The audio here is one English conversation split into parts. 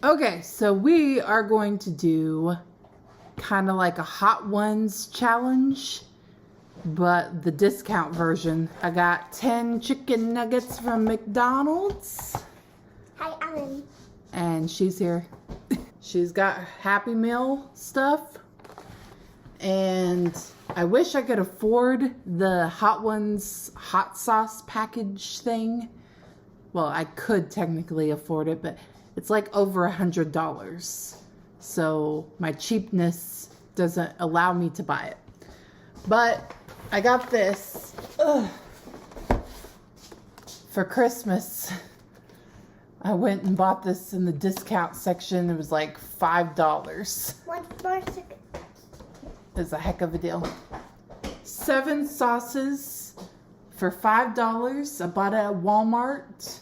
Okay, so we are going to do kind of like a Hot Ones challenge, but the discount version. I got 10 chicken nuggets from McDonald's. Hi, Ellen. And she's here. She's got Happy Meal stuff. And I wish I could afford the Hot Ones hot sauce package thing. Well, I could technically afford it, but it's like over $100. So my cheapness doesn't allow me to buy it. But I got this for Christmas. I went and bought this in the discount section. It was like $5. 1 more second. It's a heck of a deal. 7 sauces for $5. I bought it at Walmart.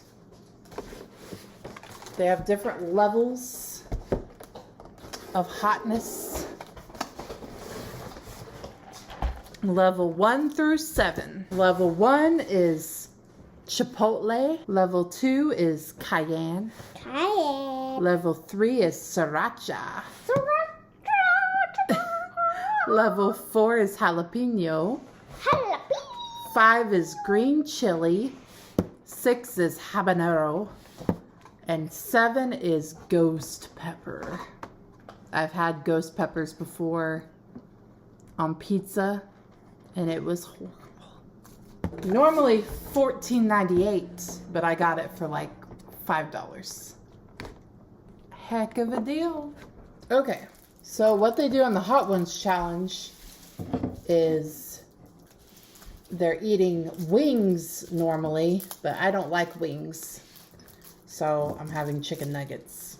They have different levels of hotness. Level 1 through 7. Level 1 is Chipotle. Level 2 is Cayenne. Cayenne. Level 3 is Sriracha. Level 4 is Jalapeno. Jalapeno. 5 is Green Chili. 6 is Habanero. And 7 is Ghost Pepper. I've had ghost peppers before on pizza, and it was horrible. Normally $14.98, but I got it for like $5. Heck of a deal. Okay, so what they do on the Hot Ones challenge is they're eating wings normally, but I don't like wings. So I'm having chicken nuggets.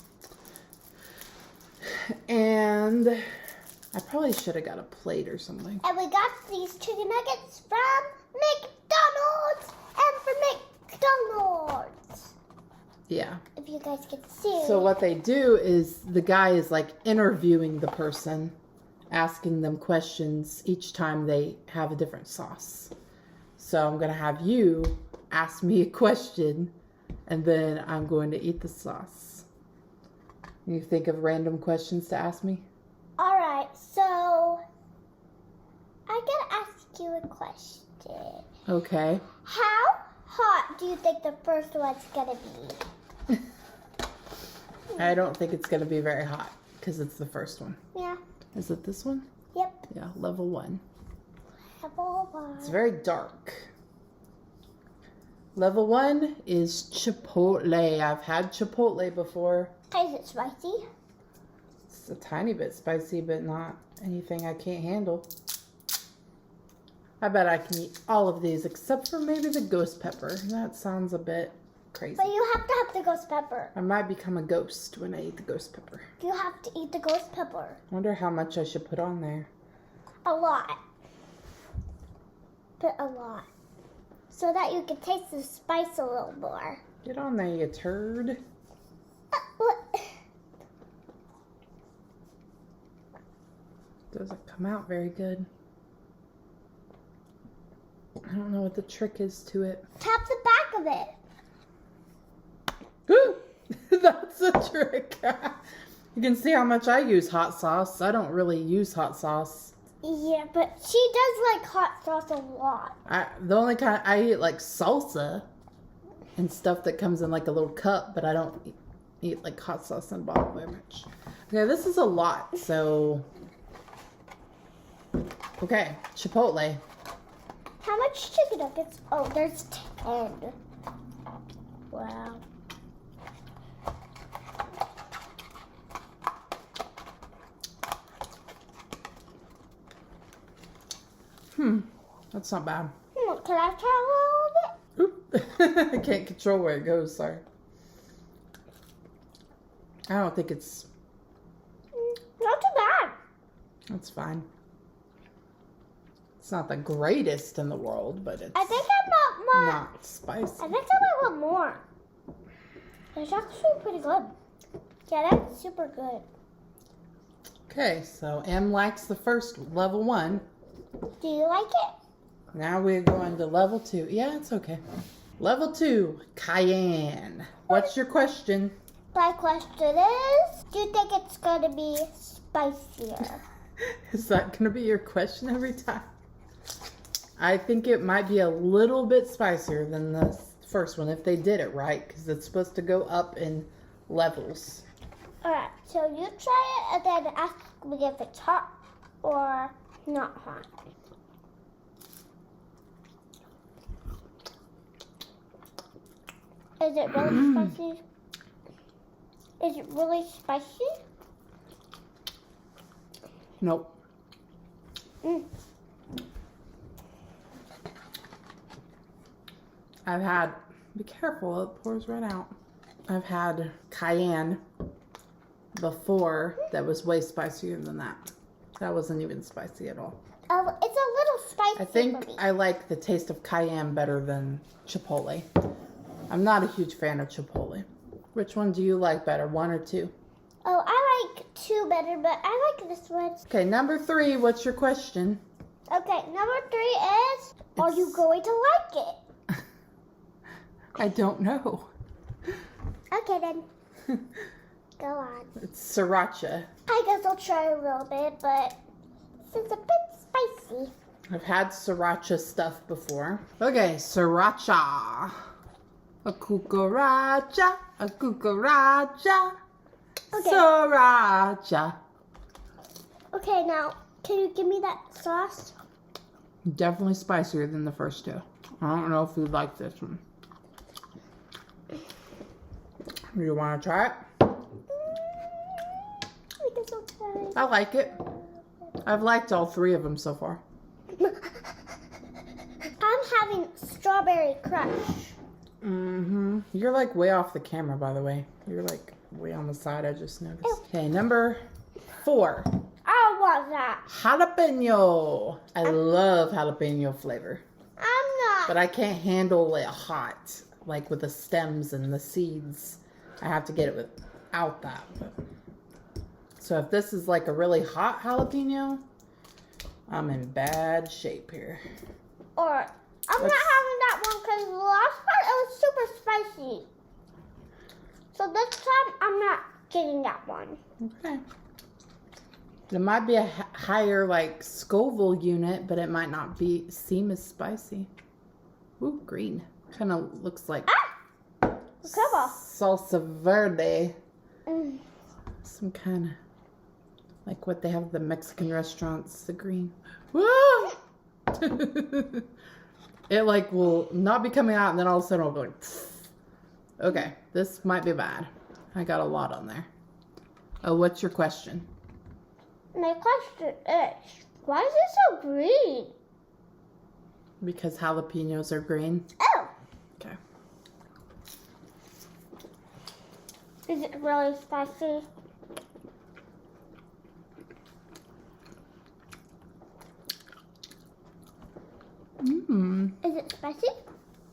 And I probably should have got a plate or something. And we got these chicken nuggets from McDonald's and from McDonald's. Yeah. If you guys can see. So what they do is the guy is like interviewing the person, asking them questions each time they have a different sauce. So I'm going to have you ask me a question, and then I'm going to eat the sauce. You think of random questions to ask me? All right, so I'm going to ask you a question. Okay. How hot do you think the first one's going to be? I don't think it's going to be very hot because it's the first one. Yeah. Is it this one? Yep. Yeah, level 1. Level 1. It's very dark. Level 1 is Chipotle. I've had Chipotle before. Is it spicy? It's a tiny bit spicy, but not anything I can't handle. I bet I can eat all of these except for maybe the ghost pepper. That sounds a bit crazy. But you have to have the ghost pepper. I might become a ghost when I eat the ghost pepper. You have to eat the ghost pepper. Wonder how much I should put on there. A lot. Put a lot. So that you can taste the spice a little more. Get on there, you turd. What? Doesn't come out very good. I don't know what the trick is to it. Tap the back of it. Ooh, that's a trick. You can see how much I use hot sauce. I don't really use hot sauce. Yeah, but she does like hot sauce a lot. The only kind I eat like salsa and stuff that comes in like a little cup, but I don't eat like hot sauce in a bottle very much. Okay, this is a lot, so okay, Chipotle. How much chicken nuggets? Oh, there's 10. Wow. That's not bad. Can I try a little bit? Oop. I can't control where it goes, sorry. I don't think it's... Not too bad. That's fine. It's not the greatest in the world, but it's I think I want more. not spicy. I think I might want more. It's actually pretty good. Yeah, that's super good. Okay, so M likes the first level 1. Do you like it? Now we're going to level 2. Yeah, it's okay. Level 2, Cayenne. What's your question? My question is, do you think it's going to be spicier? Is that going to be your question every time? I think it might be a little bit spicier than the first one if they did it right, because it's supposed to go up in levels. Alright, so you try it and then ask me if it's hot or not hot. Is it really spicy? Is it really spicy? Nope. I've had, be careful, it pours right out. I've had cayenne before that was way spicier than that. That wasn't even spicy at all. It's a little spicy I think for me. I like the taste of cayenne better than chipotle. I'm not a huge fan of chipotle. Which one do you like better, 1 or 2? Oh, I like 2 better, but I like this one. Okay, number 3, what's your question? Okay, number 3 is, are you going to like it? I don't know. Okay then. Go on. It's sriracha. I guess I'll try a little bit, but this is a bit spicy. I've had sriracha stuff before. Okay, sriracha. A cucaracha, a cucaracha, Okay. sriracha. Okay, now, can you give me that sauce? Definitely spicier than the first 2. I don't know if you like this one. Do you want to try it? I guess I'll try. I like it. I've liked all 3 of them so far. I'm having strawberry crush. You're like way off the camera, by the way. You're like way on the side, I just noticed. Ew. Okay, number 4. I want that. Jalapeno. I love jalapeno flavor. I'm not. But I can't handle it hot, like with the stems and the seeds. I have to get it without that. So if this is like a really hot jalapeno, I'm in bad shape here. Or, I'm not having that one because the last part it was super spicy. So this time I'm not getting that one. Okay. It might be a higher like Scoville unit, but it might not seem as spicy. Ooh, green. Kind of looks like salsa verde. Some kind of like what they have at the Mexican restaurants, the green. Woo! It like will not be coming out and then all of a sudden it'll go like, pfft. Okay, this might be bad. I got a lot on there. Oh, what's your question? My question is, why is it so green? Because jalapenos are green. Oh, Okay. is it really spicy? Is it spicy?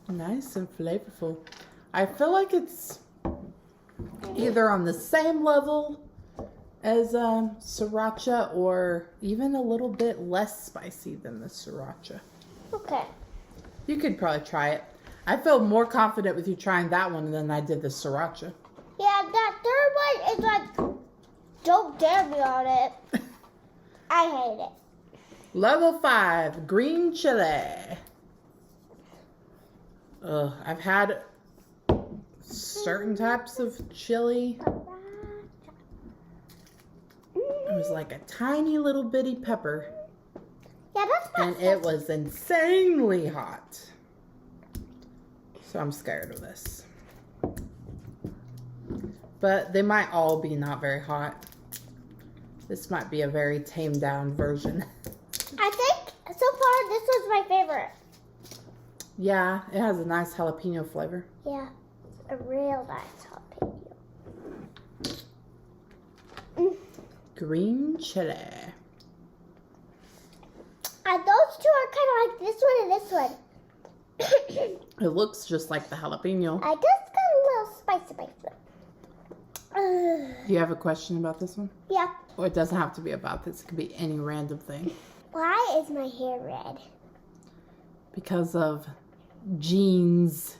Nice and flavorful. I feel like it's either on the same level as sriracha or even a little bit less spicy than the sriracha. Okay. You could probably try it. I feel more confident with you trying that one than I did the sriracha. Yeah, that third one is like, don't dare me on it. I hate it. Level 5, green chili. I've had certain types of chili. It was like a tiny little bitty pepper. Yeah, that's And it was insanely hot. So I'm scared of this. But they might all be not very hot. This might be a very tamed down version. I think so far this was my favorite. Yeah, it has a nice jalapeno flavor. Yeah, a real nice jalapeno. Green chili. And those two are kind of like this one and this one. It looks just like the jalapeno. I just got a little spicy by it. Do you have a question about this one? Yeah. Or it doesn't have to be about this. It could be any random thing. Why is my hair red? Because of genes.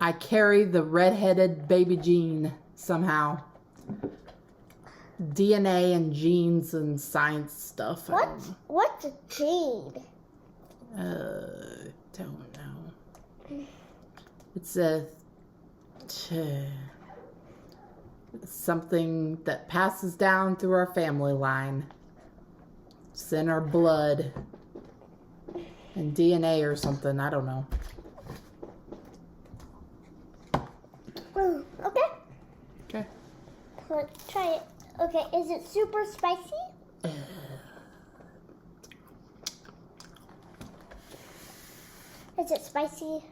I carry the redheaded baby gene somehow. DNA and genes and science stuff. What's a gene? Don't know. It's something that passes down through our family line. It's in our blood. And DNA or something. I don't know. Okay. Okay. Let's try it. Okay, is it super spicy? Is it spicy?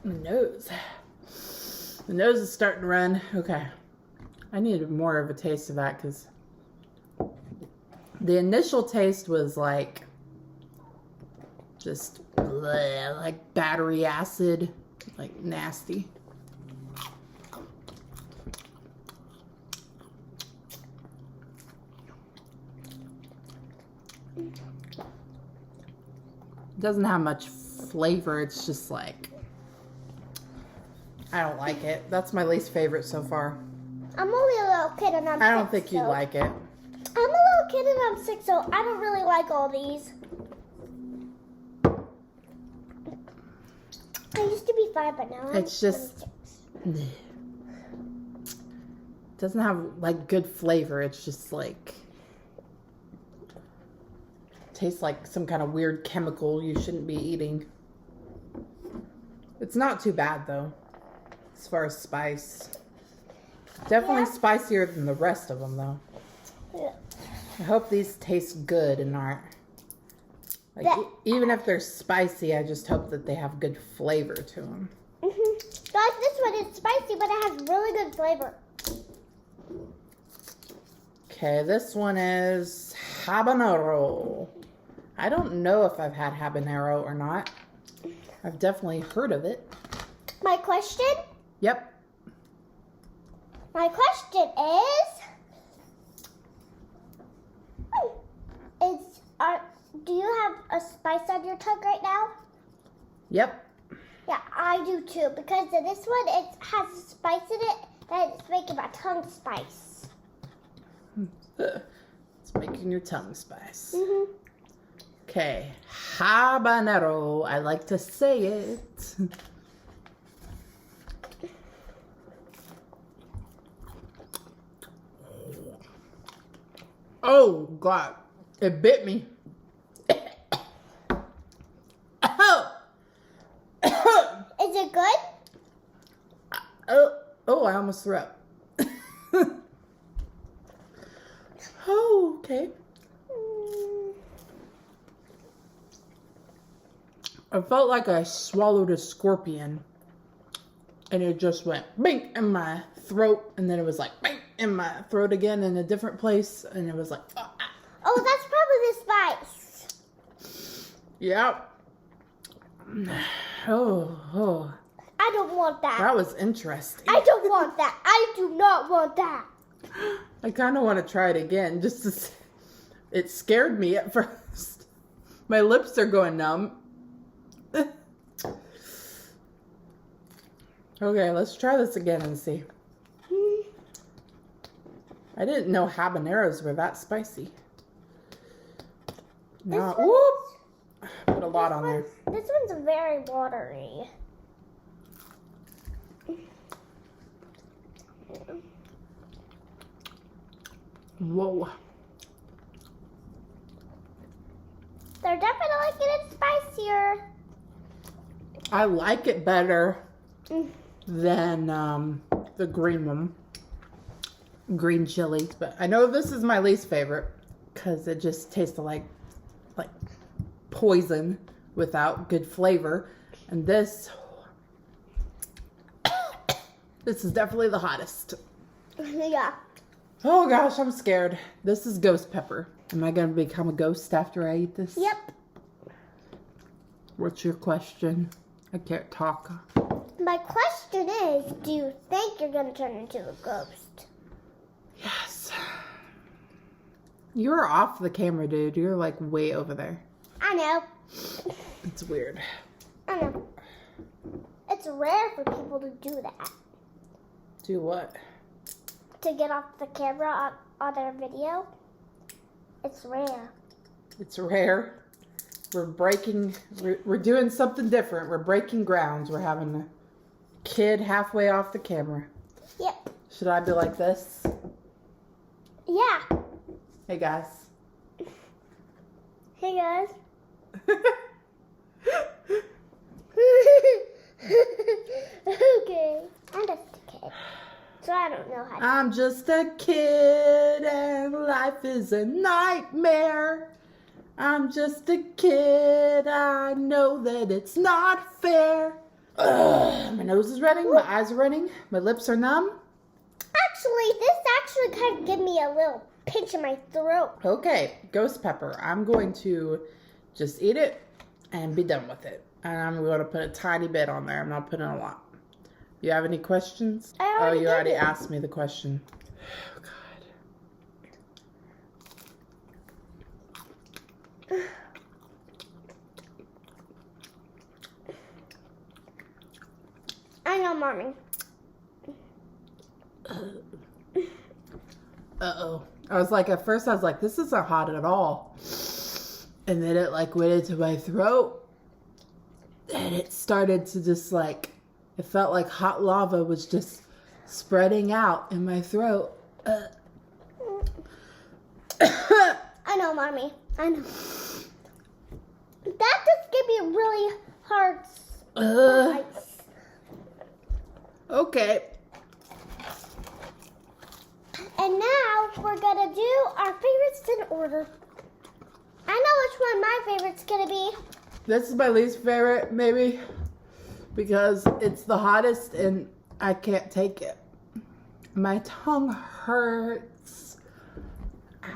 My nose. The nose is starting to run. Okay. I needed more of a taste of that because the initial taste was like just bleh, like battery acid, like nasty. It doesn't have much flavor. It's just like, I don't like it. That's my least favorite so far. I'm only a little kid and I'm 6. I don't think you'd like it. I'm a little kid and I'm 6, so I don't really like all these. I used to be 5, but now It's just, 6. it doesn't have like good flavor. It's just like, tastes like some kind of weird chemical you shouldn't be eating. It's not too bad though, as far as spice. Definitely spicier than the rest of them though. Yeah. I hope these taste good and aren't like even if they're spicy. I just hope that they have good flavor to them. Guys, this one is spicy, but it has really good flavor. Okay, this one is habanero. I don't know if I've had habanero or not. I've definitely heard of it. My question? Yep. My question do you have a spice on your tongue right now? Yep. Yeah, I do too, because this one, it has spice in it, and it's making my tongue spice. It's making your tongue spice. Okay, habanero. I like to say it. Oh, God. It bit me. Is it good? Oh, I almost threw up. Oh, okay. I felt like I swallowed a scorpion. And it just went bing in my throat. And then it was like bing in my throat again in a different place. And it was like, oh, ah. Oh, that's probably the spice. Yep. Oh. I don't want that. That was interesting. I don't want that. I do not want that. I kind of want to try it again. Just to see. It scared me at first. My lips are going numb. Okay, let's try this again and see. I didn't know habaneros were that spicy. Now, whoop! Put a lot on there. This one's very watery. Whoa. They're definitely getting spicier. I like it better than the green one. Green chili. But I know this is my least favorite because it just tasted like poison without good flavor. And this is definitely the hottest. Yeah. Oh gosh, I'm scared. This is ghost pepper. Am I going to become a ghost after I eat this? Yep. What's your question? I can't talk. My question is, do you think you're going to turn into a ghost? Yes. You're off the camera, dude. You're like way over there. I know. It's weird. I know. It's rare for people to do that. Do what? To get off the camera on their video. It's rare. It's rare. We're doing something different. We're breaking grounds. We're having a kid halfway off the camera. Yep. Should I be like this? Yeah. Hey guys. Hey guys. Okay. I'm just a kid. So I don't know how to. I'm just a kid and life is a nightmare. I'm just a kid. I know that it's not fair. Ugh, my nose is running. My eyes are running. My lips are numb. Actually, this kind of give me a little pinch in my throat. Okay, ghost pepper. I'm going to just eat it and be done with it. And I'm going to put a tiny bit on there. I'm not putting a lot. You have any questions? You already asked me the question. Oh, God. I know, Mommy. Uh-oh. At first I was like, this isn't hot at all. And then it like went into my throat. And it started to just like, it felt like hot lava was just spreading out in my throat. I know, Mommy. I know. That just gave me really hard ice. Okay. And now we're gonna do our favorites in order. I know which one my favorite's gonna be. This is my least favorite, maybe, because it's the hottest and I can't take it. My tongue hurts.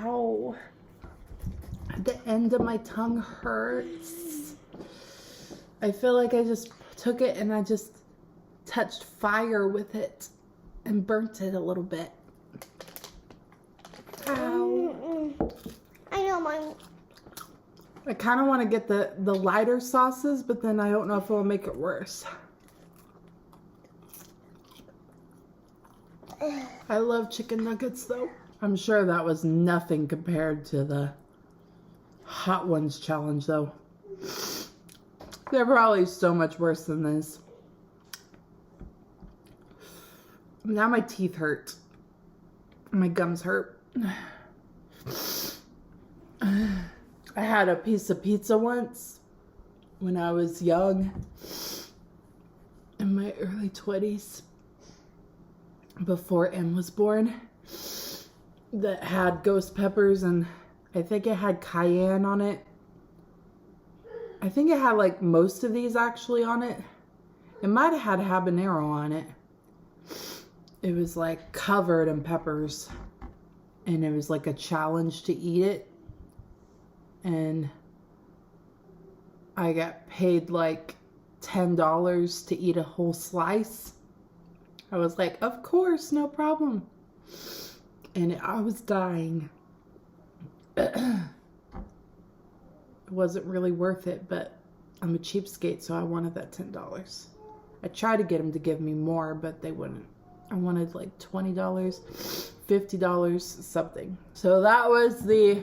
Ow. The end of my tongue hurts. I feel like I just took it and I just touched fire with it and burnt it a little bit. Ow. I know, Mom. I kind of want to get the lighter sauces, but then I don't know if it will make it worse. I love chicken nuggets, though. I'm sure that was nothing compared to the Hot Ones challenge, though. They're probably so much worse than this. Now my teeth hurt. My gums hurt. I had a piece of pizza once when I was young, in my early 20s, before Em was born, that had ghost peppers, and I think it had cayenne on it. I think it had like most of these actually on it. It might have had habanero on it. It was like covered in peppers, and it was like a challenge to eat it. And I got paid like $10 to eat a whole slice. I was like, of course, no problem. And I was dying. It wasn't really worth it, but I'm a cheapskate, so I wanted that $10. I tried to get them to give me more, but they wouldn't. I wanted like $20, $50, something. So that was the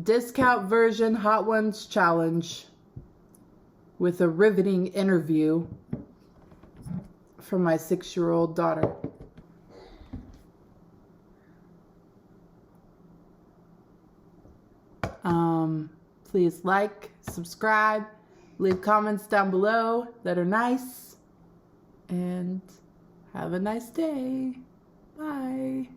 discount version Hot Ones challenge with a riveting interview from my 6-year-old daughter. Please like, subscribe, leave comments down below that are nice, and have a nice day. Bye.